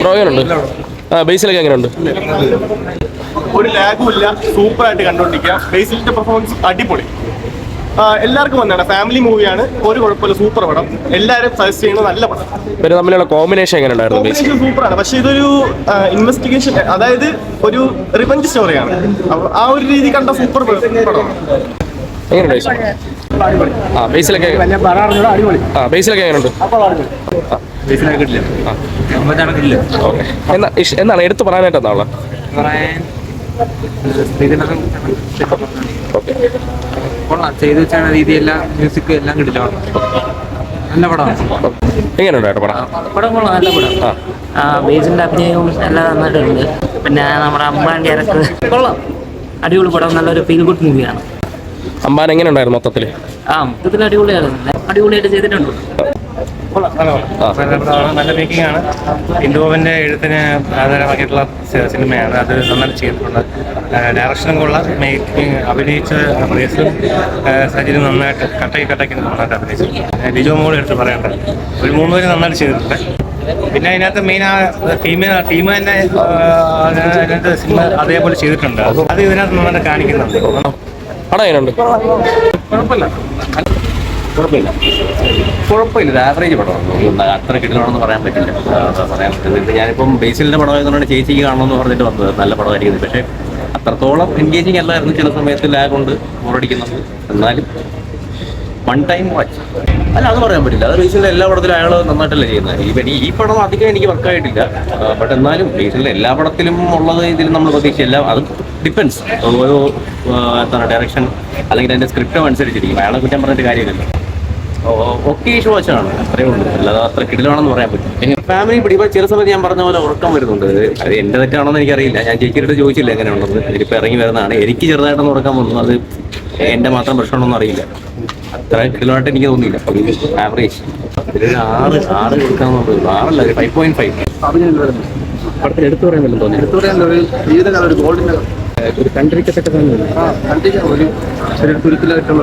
Bro എങ്ങനെയുണ്ട്? ബേസിലൊക്കെ എങ്ങനെയുണ്ട്? ഒരു ലാഗും ഇല്ല, സൂപ്പർ ആയിട്ട് കണ്ടോണ്ടിരിക്കാം. ബേസിലിന്റെ പെർഫോമൻസ് അടിപൊളി. എല്ലാവർക്കും വന്നാണ്, ഫാമിലി മൂവിയാണ്, ഒരു കുഴപ്പമില്ല, സൂപ്പർ പടം. എല്ലാവരും സജസ്റ്റ് ചെയ്യുന്നത് നല്ല പടം. ഇവര് തമ്മിലുള്ള കോമ്പിനേഷൻ എങ്ങനെ ഉണ്ടായിരുന്നു? കോമ്പിനേഷൻ സൂപ്പറാണ്, പക്ഷെ ഇതൊരു ഇൻവെസ്റ്റിഗേഷൻ, അതായത് ഒരു റിവഞ്ച് സ്റ്റോറിയാണ്. ആ ഒരു രീതി കണ്ട സൂപ്പർ പടമാണ്. എങ്ങനെയുണ്ട്? ബേസിലൊക്കെ എങ്ങനെയുണ്ട്? എന്താണ് എടുത്തു പറയാനായിട്ട് എന്താണ്? ചെയ്തു വെച്ചാണ് രീതിയെല്ലാം, മ്യൂസിക് എല്ലാം കിട്ടില്ല. നല്ല പടമാണ്. എങ്ങനെയുണ്ടായിട്ട് പടം? പടം കൊള്ളാം, നല്ല പടം. ബേസിന്റെ അഭിനയവും എല്ലാം നന്നായിട്ടുണ്ട്. പിന്നെ നമ്മുടെ അമ്പാൻ ക്യാരക്ടർ കൊള്ളാം, അടിപൊളി പടം. നല്ലൊരു ഫീൽ ഗുഡ് മൂവിയാണ്. അമ്പാൻ എങ്ങനെ ഉണ്ടായിരുന്നു മൊത്തത്തിൽ? മൊത്തത്തിൽ അടിപൊളിയായിരുന്നു, അടിപൊളിയായിട്ട് ചെയ്തിട്ടുണ്ട്. നല്ല മേക്കിംഗ് ആണ്. ഇന്ദുവിന്റെ എഴുത്തിന് ആധാരമാക്കിയിട്ടുള്ള സിനിമയാണ്. അത് നന്നായിട്ട് ചെയ്തിട്ടുണ്ട്. ഡയറക്ഷനും കൊള്ളാം, മേക്കിംഗ് അഭിനയിച്ച ബേസിലും സജിലും നന്നായിട്ട് കട്ടാക്കി നന്നായിട്ട് അഭിനയിച്ചു. ലിജോ മോൾ എടുത്ത് പറയേണ്ടത് ഒരു 3 പേര് നന്നായിട്ട് ചെയ്തിട്ടുണ്ട്. പിന്നെ അതിനകത്ത് മെയിൻ ടീം തന്നെ അതിനകത്ത് സിനിമ അതേപോലെ ചെയ്തിട്ടുണ്ട്. അത് ഇതിനകത്ത് നന്നായിട്ട് കാണിക്കുന്നുണ്ട്. പടം എങ്ങനെയുണ്ട്? കുഴപ്പമില്ല, ആവറേജ് പടമാണ്. അത്ര കിട്ടണമെന്ന് പറയാൻ പറ്റില്ല. ഞാനിപ്പം ബേസിലിന്റെ പടമായതുകൊണ്ടാണ് ചേച്ചിക്ക് കാണണമെന്ന് പറഞ്ഞിട്ട് വന്നത്. നല്ല പടമായിരിക്കുന്നത്, പക്ഷേ അത്രത്തോളം എൻഗേജിങ് അല്ലായിരുന്നു. ചില സമയത്ത് ലാഗ് കൊണ്ട് ബോറടിക്കുന്നുണ്ട്. എന്നാലും വൺ ടൈം വാച്ച്. അല്ല, അത് പറയാൻ പറ്റില്ല. അത് ബേസിലെ എല്ലാ പടത്തിലും അയാൾ നന്നായിട്ടല്ലേ ചെയ്യുന്നത്. ഈ പടം അധികം എനിക്ക് വർക്കായിട്ടില്ല. ബട്ട് എന്നാലും ബേസിലെ എല്ലാ പടത്തിലും ഉള്ളത് ഇതിൽ നമ്മൾ പ്രതീക്ഷിച്ചില്ല. അത് ഡിപ്പെൻസ്, ഓരോ എന്താണ് ഡയറക്ഷൻ അല്ലെങ്കിൽ അതിൻ്റെ സ്ക്രിപ്റ്റും അനുസരിച്ചിരിക്കും. അയാളെ കുറ്റം പറഞ്ഞിട്ട് കാര്യമില്ലല്ലോ. ഒക്കെ ഈ വാച്ചാണ്, അത്രയേ ഉള്ളൂ. അല്ലാതെ അത്ര കിടിലാണെന്ന് പറയാൻ പറ്റും. ഫാമിലി പിടിപ്പോൾ ചില സമയത്ത് ഞാൻ പറഞ്ഞ പോലെ ഉറക്കം വരുന്നുണ്ട്. അത് എൻ്റെ തെറ്റാണോന്ന് എനിക്കറിയില്ല. ഞാൻ ചേച്ചിയുടെ ചോദിച്ചില്ല എങ്ങനെയുണ്ടെന്ന്. ഇതിലിപ്പോൾ ഇറങ്ങി വരുന്നതാണ്. എനിക്ക് ചെറുതായിട്ടൊന്ന് ഉറക്കം വന്നു. അത് എൻ്റെ മാത്രം പ്രശ്നമാണോന്നും അറിയില്ല. അത്ര കിടിലായിട്ട് എനിക്ക് തോന്നിയില്ല. ആവറേജ് ഇതിലൊരു 6 കൊടുക്കാമെന്നുള്ളത്. 6 ഒരു 5.5. പടത്തിൽ എടുത്തു പറയാൻ തോന്നി. ഒരു കൺട്രിക്കത്തൊക്കെ തന്നെ ഒരു തുരുത്തിലായിട്ടുള്ള